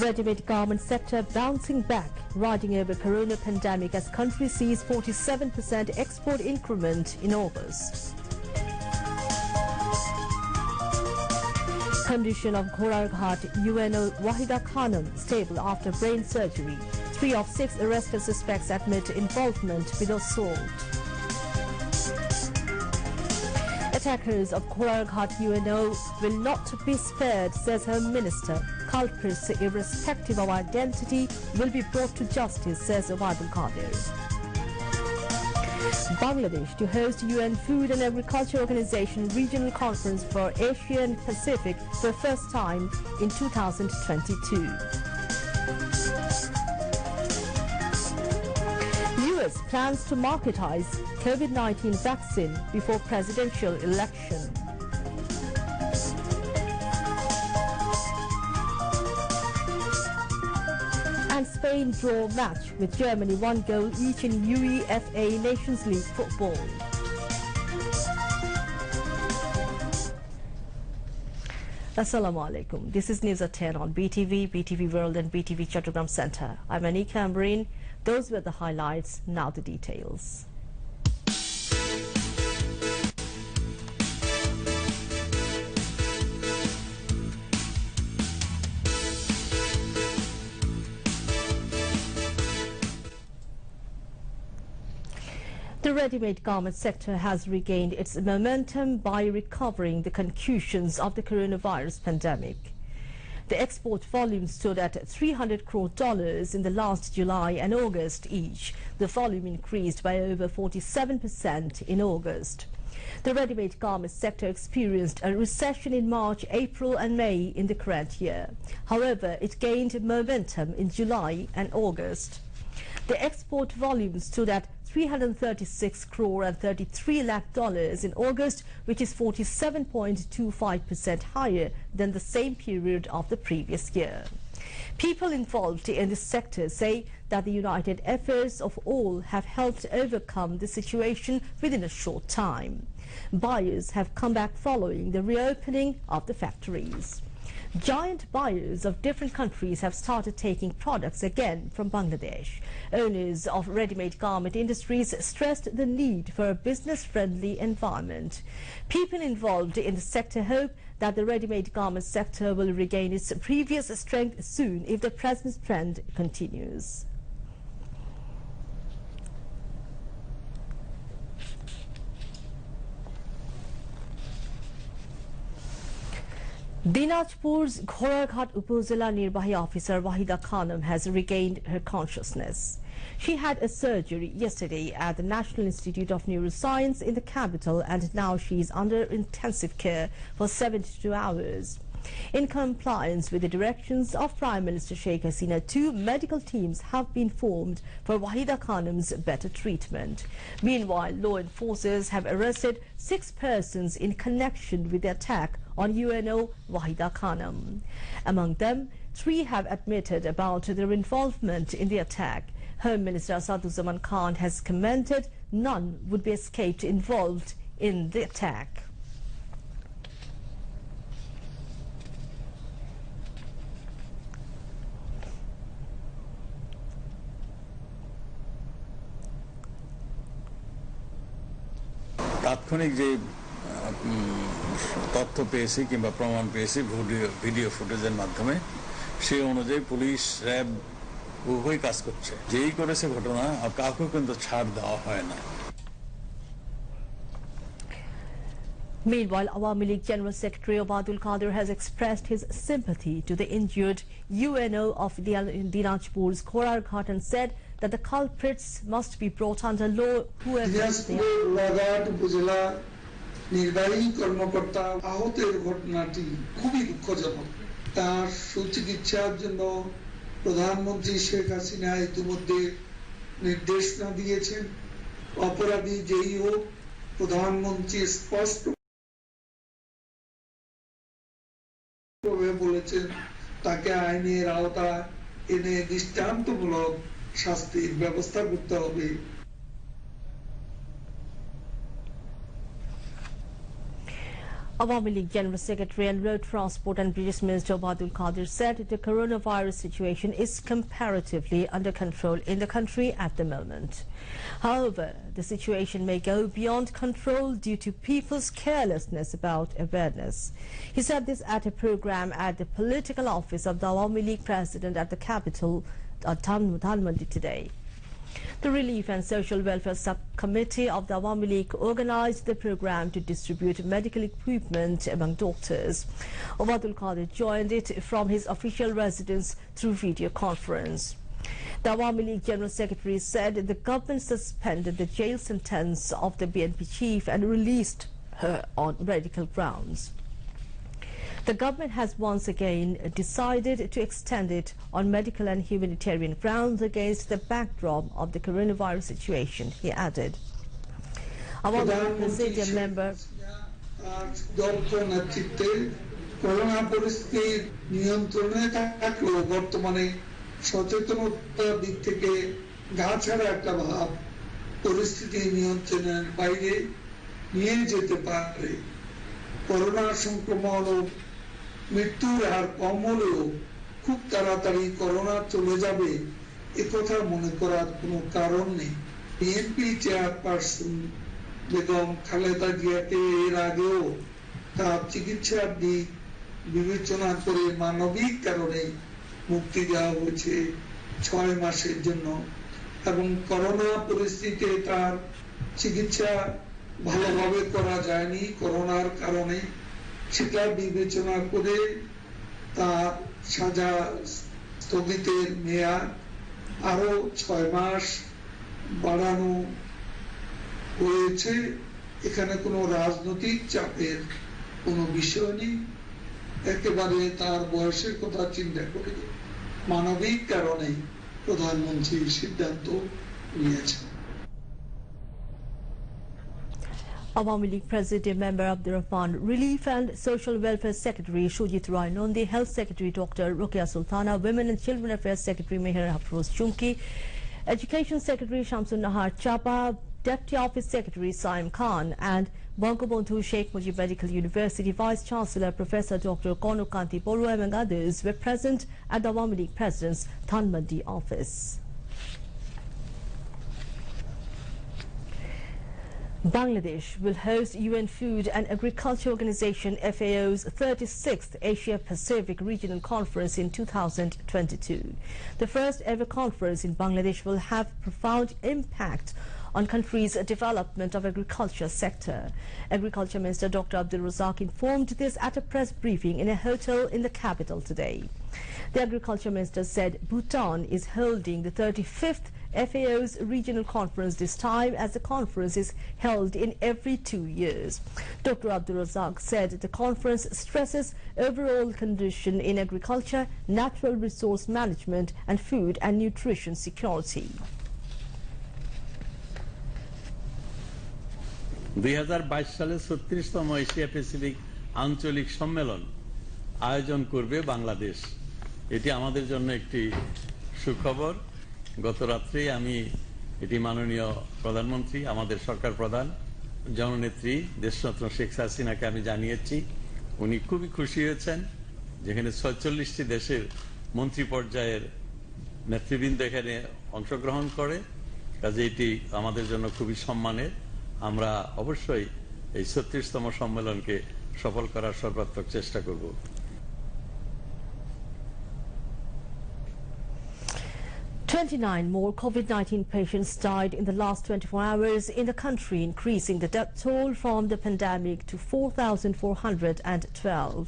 Ready-made garment sector bouncing back, riding over corona pandemic as country sees 47% export increment in August. Condition of Khoraghat UNO Wahida Khanum stable after brain surgery. 3 of 6 arrested suspects admit involvement with assault. Attackers of Khoraghat UNO will not be spared, says Home Minister. Culprits, irrespective of identity, will be brought to justice, says Abdul Qadir. Bangladesh to host UN Food and Agriculture Organization Regional Conference for Asia and Pacific for the first time in 2022. US plans to marketize COVID-19 vaccine before presidential election. And Spain draw match with Germany 1 goal each in UEFA Nations League football. Assalamu alaikum. This is News at 10 on BTV, BTV World and BTV Chattogram Centre. I'm Anika Ambreen. Those were the highlights, now the details. The ready-made garment sector has regained its momentum by recovering the conclusions of the coronavirus pandemic. The export volume stood at $300 crore in the last July and August each. The volume increased by over 47% in August. The ready-made garment sector experienced a recession in March, April and May in the current year. However, it gained momentum in July and August. The export volume stood at $336 crore and $33 lakh in August, which is 47.25% higher than the same period of the previous year. People involved in this sector say that the united efforts of all have helped overcome the situation within a short time. Buyers have come back following the reopening of the factories. Giant buyers of different countries have started taking products again from Bangladesh. Owners of ready-made garment industries stressed the need for a business-friendly environment. People involved in the sector hope that the ready-made garment sector will regain its previous strength soon if the present trend continues. Dinajpur's Khoraghat Upazila Nirbahi officer Wahida Khanum has regained her consciousness. She had a surgery yesterday at the National Institute of Neuroscience in the capital and now she is under intensive care for 72 hours. In compliance with the directions of Prime Minister Sheikh Hasina, 2 medical teams have been formed for Wahida Khanum's better treatment. Meanwhile, law enforcers have arrested 6 persons in connection with the attack on UNO Wahida Khanum. Among them, 3 have admitted about their involvement in the attack. Home Minister Asaduzaman Khan has commented none would be escaped involved in the attack. তাৎক্ষণিক যে তথ্য পেয়েছি কিংবা প্রমাণ পেয়েছি video ফুটেজের মাধ্যমে সেই অনুযায়ী পুলিশ র্যাব উভয় কাজ করছে যেই করেছে ঘটনা কাউকে কিন্তু ছাড় দেওয়া হয় না Meanwhile, Awami League General Secretary Abdul Qadir has expressed his sympathy to the injured UNO of Dinajpur's Khoraghat and said that the culprits must be brought under law whoever they are. নির্বাহী কর্মকর্তা আহতের ঘটনাটি খুবই দুঃখজনক তার সুচিকিৎসার জন্য প্রধানমন্ত্রী শেখ হাসিনা ইতিমধ্যে নির্দেশনা দিয়েছেন অপরাধী যেই হোক প্রধানমন্ত্রী স্পষ্ট বলেছেন তাকে আইনের আওতায় এনে দৃষ্টান্তমূলক শাস্তির ব্যবস্থা করতে হবে Awami League General Secretary and Road Transport and Bridges Minister Obadul Qadir said the coronavirus situation is comparatively under control in the country at the moment. However, the situation may go beyond control due to people's carelessness about awareness. He said this at a program at the political office of the Awami League President at the capital, Dhanmondi, today. The Relief and Social Welfare Subcommittee of the Awami League organized the program to distribute medical equipment among doctors. Obadul Qadir joined it from his official residence through video conference. The Awami League General Secretary said the government suspended the jail sentence of the BNP chief and released her on medical grounds. The government has once again decided to extend it on medical and humanitarian grounds against the backdrop of the coronavirus situation, he added. Our Presidium member corona পরিস্থিতি নিয়ন্ত্রণে থাকলেও বর্তমানে সচেতনতার দিক থেকে গা ছাড়া একটা ভাব পরিস্থিতি নিয়ন্ত্রণের বাইরে নিয়ে যেতে পারে। করোনা সংক্রমণ ও মৃত্যুর হার কম হলেও খুব তাড়াতাড়ি করোনা চলে যাবে একথা মনে করার কোনো কারণ নেই। বিএনপি চেয়ারপারসন বেগম খালেদা জিয়াকে এর আগেও তার চিকিৎসার দিক বিবেচনা করে মানবিক কারণে মুক্তি দেওয়া হয়েছে 6 মাসের জন্য এবং করোনা পরিস্থিতিতে তার চিকিৎসা ভালোভাবে করা যায়নি করোনার কারণে সেটা বিবেচনা করে তার সাজা স্থগিতের মেয়াদ আরো 6 মাস বাড়ানো হয়েছে। এখানে কোনো রাজনৈতিক চাপের কোনো বিষয় নেই, একেবারে তার বয়সের কথা চিন্তা করে মানবিক কারণে প্রধানমন্ত্রী সিদ্ধান্ত নিয়েছেন। Awami League President, member of the Rahman, Relief and Social Welfare Secretary Shujit Roy Nondi, Health Secretary Dr. Ruqya Sultana, Women and Children Affairs Secretary Meher Hafroz Chunki, Education Secretary Shamsun Nahar Chapa, Deputy Office Secretary Saim Khan, and Bangabandhu Sheikh Mujib Medical University Vice Chancellor Professor Dr. Konukanti Bolu, among others, were present at the Awami League President's Dhanmondi office. Bangladesh will host UN Food and Agriculture Organization FAO's 36th Asia-Pacific Regional Conference in 2022. The first ever conference in Bangladesh will have profound impact on country's development of agriculture sector. Agriculture Minister Dr. Abdul Razak informed this at a press briefing in a hotel in the capital today. The Agriculture Minister said Bhutan is holding the 35th FAO's regional conference this time, as the conference is held in every 2 years. Dr. Abdul Razak said the conference stresses overall condition in agriculture, natural resource management and food and nutrition security. 2022 সালে 36তম Asia Pacific আঞ্চলিক সম্মেলন আয়োজন করবে বাংলাদেশ। এটি আমাদের জন্য একটি সুখবর। গত রাত্রে আমি এটি মাননীয় প্রধানমন্ত্রী, আমাদের সরকার প্রধান জননেত্রী দেশরত্ন শেখ হাসিনাকে আমি জানিয়েছি। উনি খুবই খুশি হয়েছেন, যেখানে 46টি দেশের মন্ত্রী পর্যায়ের নেতৃবৃন্দ এখানে অংশগ্রহণ করে। কাজে এটি আমাদের জন্য খুবই সম্মানের। আমরা অবশ্যই এই 36তম সম্মেলনকে সফল করার সর্বাত্মক চেষ্টা করব। 29 more COVID-19 patients died in the last 24 hours in the country, increasing the death toll from the pandemic to 4,412.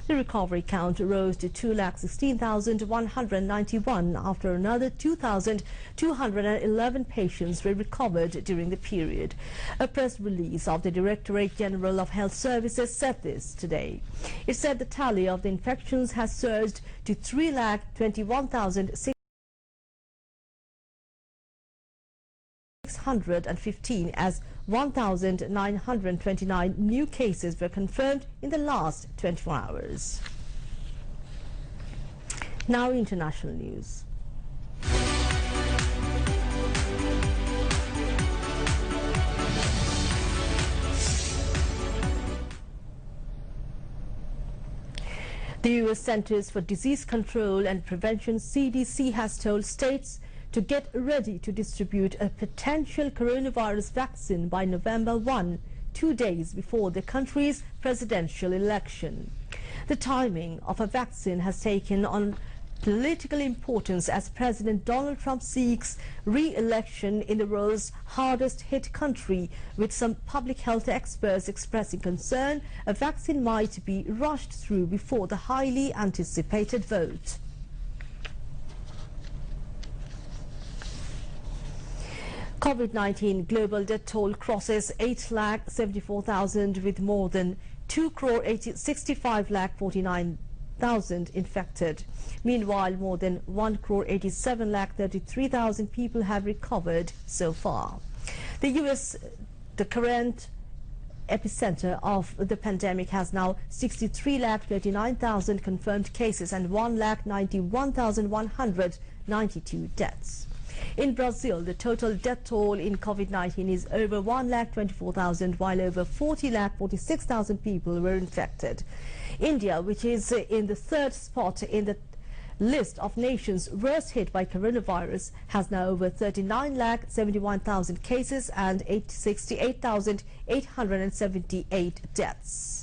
The recovery count rose to 2,16,191 after another 2,211 patients were recovered during the period. A press release of the Directorate General of Health Services said this today. It said the tally of the infections has surged to 3,21,615 as 1,929 new cases were confirmed in the last 24 hours. Now international news. The U.S. Centers for Disease Control and Prevention (CDC) has told states to get ready to distribute a potential coronavirus vaccine by November 1, 2 days before the country's presidential election. The timing of a vaccine has taken on political importance as President Donald Trump seeks re-election in the world's hardest-hit country, with some public health experts expressing concern a vaccine might be rushed through before the highly anticipated vote. COVID-19 global death toll crosses 8,74,000 with more than 2,65,49,000 infected. Meanwhile, more than 1,87,33,000 people have recovered so far. The U.S., the current epicenter of the pandemic, has now 63,39,000 confirmed cases and 1,91,192 deaths. In Brazil, the total death toll in COVID-19 is over 1,24,000, while over 40,46,000 people were infected. India, which is in the third spot in the list of nations worst hit by coronavirus, has now over 39,71,000 cases and 68,878 deaths.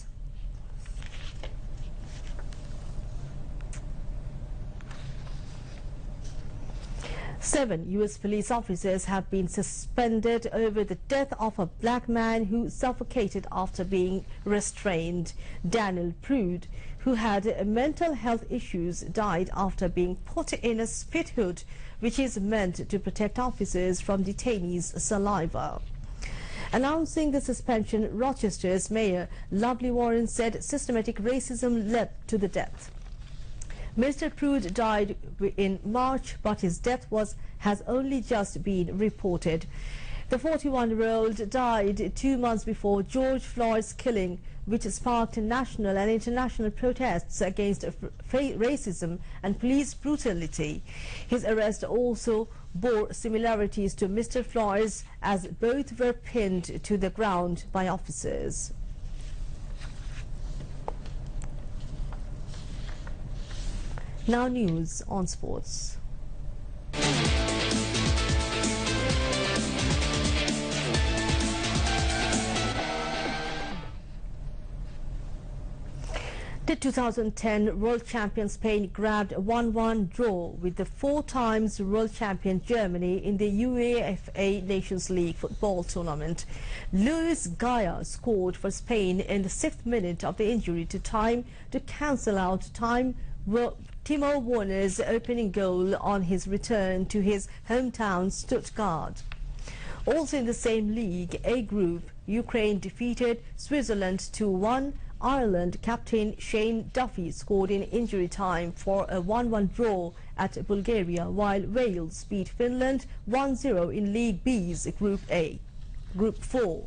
Seven U.S. police officers have been suspended over the death of a black man who suffocated after being restrained. Daniel Prude, who had mental health issues, died after being put in a spit hood, which is meant to protect officers from detainees' saliva. Announcing the suspension, Rochester's Mayor Lovely Warren said systematic racism led to the death. Mr. Prude died in March, but his death has only just been reported. The 41-year-old died 2 months before George Floyd's killing, which sparked national and international protests against racism and police brutality. His arrest also bore similarities to Mr. Floyd's, as both were pinned to the ground by officers. Now news on sports. The 2010 World Champion Spain grabbed a 1-1 draw with the 4 times world champion Germany in the UEFA Nations League football tournament. Luis Gaya scored for Spain in the 6th minute of the injury to time to cancel out time Timo Werner's opening goal on his return to his hometown Stuttgart. Also in the same League A group, Ukraine defeated Switzerland 2-1. Ireland captain Shane Duffy scored in injury time for a 1-1 draw at Bulgaria, while Wales beat Finland 1-0 in League B's Group A. Group 4.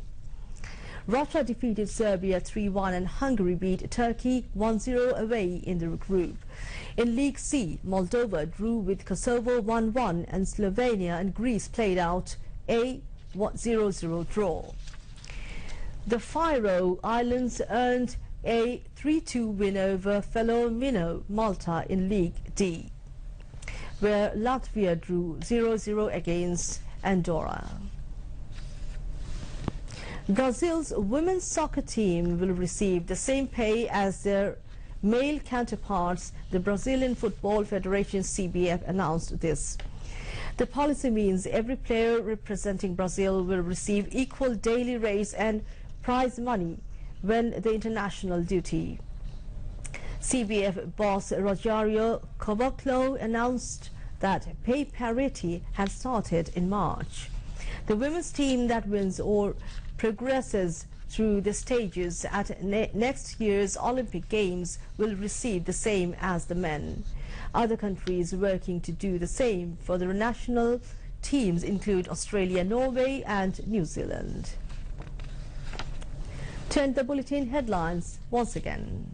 Russia defeated Serbia 3-1 and Hungary beat Turkey 1-0 away in the group. In League C, Moldova drew with Kosovo 1-1 and Slovenia and Greece played out a 0-0 draw. The Faroe Islands earned a 3-2 win over fellow Minnow Malta in League D, where Latvia drew 0-0 against Andorra. Brazil's women's soccer team will receive the same pay as their male counterparts, the Brazilian Football Federation (CBF) announced this. The policy means every player representing Brazil will receive equal daily rates and prize money when the international duty. CBF boss Rogerio Caboclo announced that pay parity had started in March. The women's team that wins or progresses through the stages at next year's Olympic Games will receive the same as the men. Other countries working to do the same for the national teams include Australia, Norway and New Zealand. Turn the bulletin headlines once again.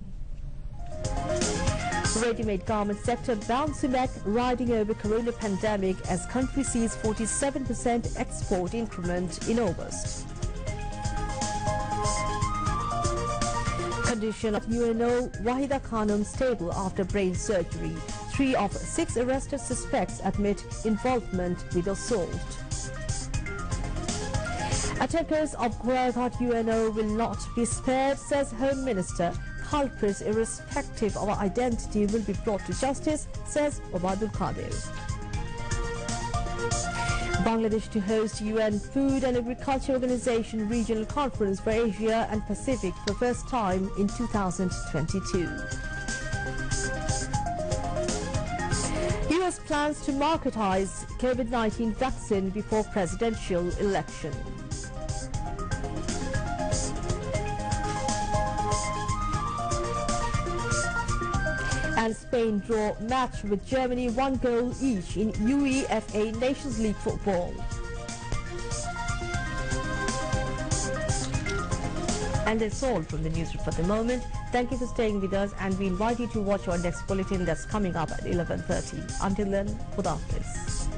Ready-made garment sector bouncing back, riding over corona pandemic as country sees 47% export increment in August. Condition of UNO Wahida Khanum stable after brain surgery. 3 of 6 arrested suspects admit involvement with assault. Attackers of Goraighat UNO will not be spared, says Home Minister. Culprits, irrespective of identity, will be brought to justice, says Obadul Qadir. Bangladesh to host UN Food and Agriculture Organization Regional Conference for Asia and Pacific for first time in 2022. US plans to marketize COVID-19 vaccine before presidential election. And Spain draw match with Germany 1 goal each in UEFA Nations League football. And that's all from the news for the moment. Thank you for staying with us, and we invite you to watch our next bulletin that's coming up at 11:30. Until then, Khuda Hafiz.